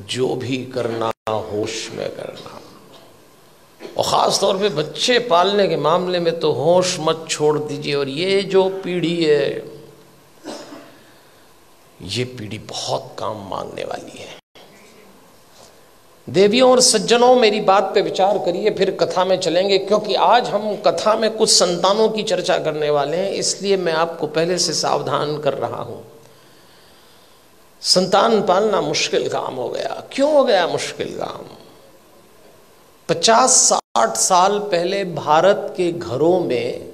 जो भी करना होश में करना, और ख़ास तौर पे बच्चे पालने के मामले में तो होश मत छोड़ दीजिए। और ये जो पीढ़ी है, ये पीढ़ी बहुत काम मांगने वाली है। देवियों और सज्जनों, मेरी बात पे विचार करिए, फिर कथा में चलेंगे, क्योंकि आज हम कथा में कुछ संतानों की चर्चा करने वाले हैं, इसलिए मैं आपको पहले से सावधान कर रहा हूं। संतान पालना मुश्किल काम हो गया। क्यों हो गया मुश्किल काम? 50-60 साल पहले भारत के घरों में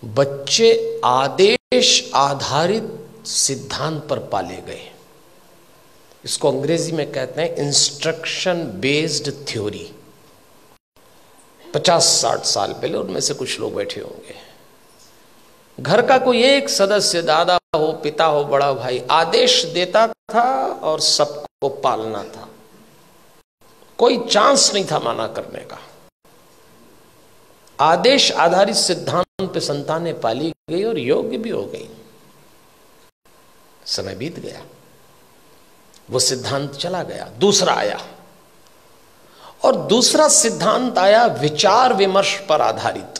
बच्चे आदेश आधारित सिद्धांत पर पाले गए। इसको अंग्रेजी में कहते हैं इंस्ट्रक्शन बेस्ड थ्योरी। 50-60 साल पहले, उनमें से कुछ लोग बैठे होंगे, घर का कोई एक सदस्य, दादा हो, पिता हो, बड़ा भाई, आदेश देता था और सबको पालना था। कोई चांस नहीं था माना करने का। आदेश आधारित सिद्धांत पे संतानें पाली गई और योग्य भी हो गई। समय बीत गया, वो सिद्धांत चला गया, दूसरा आया, और दूसरा सिद्धांत आया विचार विमर्श पर आधारित।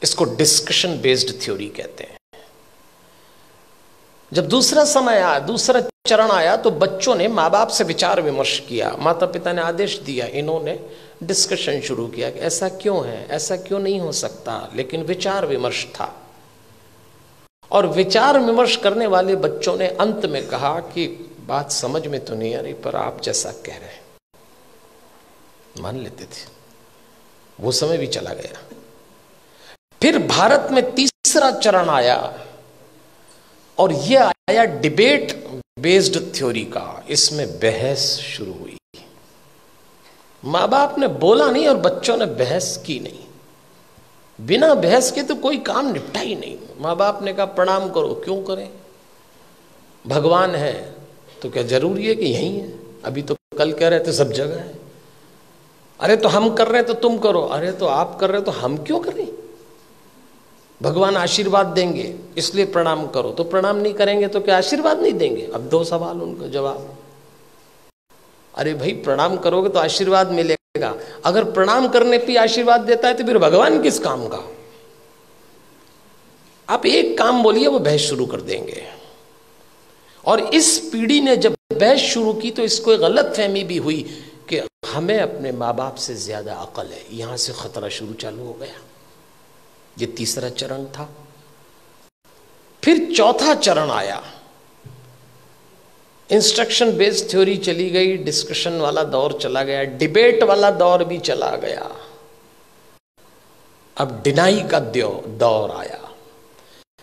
इसको डिस्कशन बेस्ड थ्योरी कहते हैं। जब दूसरा समय आया, दूसरा चरण आया, तो बच्चों ने माँ बाप से विचार विमर्श किया, माता पिता ने आदेश दिया, इन्होंने डिस्कशन शुरू किया कि ऐसा क्यों है, ऐसा क्यों नहीं हो सकता, लेकिन विचार विमर्श था। और विचार विमर्श करने वाले बच्चों ने अंत में कहा कि बात समझ में तो नहीं आ रही, पर आप जैसा कह रहे हैं मान लेते थे। वो समय भी चला गया। फिर भारत में तीसरा चरण आया, और यह आया डिबेट बेस्ड थ्योरी का। इसमें बहस शुरू हुई। माँ बाप ने बोला नहीं और बच्चों ने बहस की नहीं। बिना बहस के तो कोई काम निपटा ही नहीं। माँ बाप ने कहा प्रणाम करो, क्यों करें? भगवान है तो क्या जरूरी है कि यहीं है? अभी तो कल कह रहे थे सब जगह है। अरे तो हम कर रहे हैं तो तुम करो, अरे तो आप कर रहे हो तो हम क्यों करें? भगवान आशीर्वाद देंगे इसलिए प्रणाम करो, तो प्रणाम नहीं करेंगे तो क्या आशीर्वाद नहीं देंगे? अब 2 सवाल उनका जवाब। अरे भाई प्रणाम करोगे तो आशीर्वाद मिलेगा, अगर प्रणाम करने पे आशीर्वाद देता है तो फिर भगवान किस काम का? आप एक काम बोलिए, वो बहस शुरू कर देंगे। और इस पीढ़ी ने जब बहस शुरू की तो इसको गलत फहमी भी हुई कि हमें अपने माँ बाप से ज्यादा अकल है। यहां से खतरा शुरू चालू हो गया। ये तीसरा चरण था। फिर चौथा चरण आया। इंस्ट्रक्शन बेस्ड थ्योरी चली गई, डिस्कशन वाला दौर चला गया, डिबेट वाला दौर भी चला गया। अब डिनाई का दौर आया।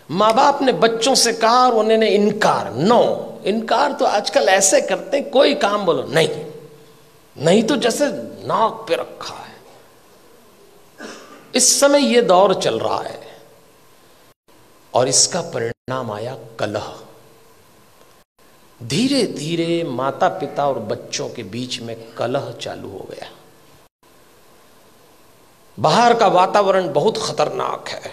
माँ बाप ने बच्चों से कहा और उन्होंने इनकार। नो, इनकार तो आजकल ऐसे करते हैं, कोई काम बोलो नहीं, नहीं तो जैसे नाक पे रखा है। इस समय यह दौर चल रहा है और इसका परिणाम आया कलह। धीरे धीरे माता पिता और बच्चों के बीच में कलह चालू हो गया। बाहर का वातावरण बहुत खतरनाक है।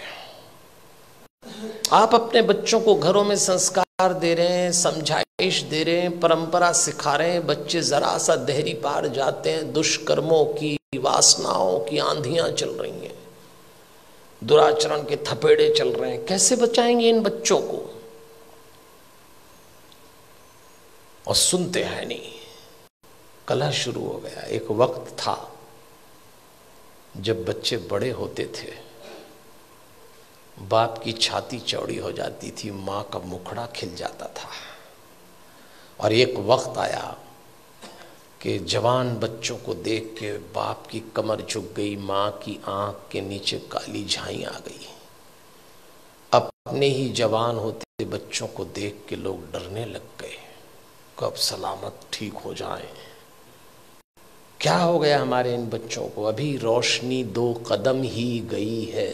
आप अपने बच्चों को घरों में संस्कार दे रहे हैं, समझाइश दे रहे हैं, परंपरा सिखा रहे हैं, बच्चे जरा सा देहरी पार जाते हैं, दुष्कर्मों की, वासनाओं की आंधियां चल रही हैं, दुराचरण के थपेड़े चल रहे हैं। कैसे बचाएंगे इन बच्चों को? और सुनते हैं नहीं, कलह शुरू हो गया। एक वक्त था जब बच्चे बड़े होते थे, बाप की छाती चौड़ी हो जाती थी, मां का मुखड़ा खिल जाता था। और एक वक्त आया कि जवान बच्चों को देख के बाप की कमर झुक गई, मां की आंख के नीचे काली झाई आ गई। अपने ही जवान होते बच्चों को देख के लोग डरने लग गए, कब सलामत ठीक हो जाएं। क्या हो गया हमारे इन बच्चों को? अभी रोशनी 2 कदम ही गई है।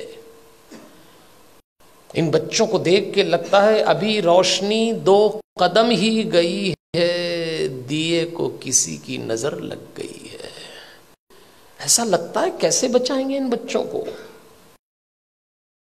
इन बच्चों को देख के लगता है अभी रोशनी 2 कदम ही गई है, दिए को किसी की नजर लग गई है। ऐसा लगता है। कैसे बचाएंगे इन बच्चों को?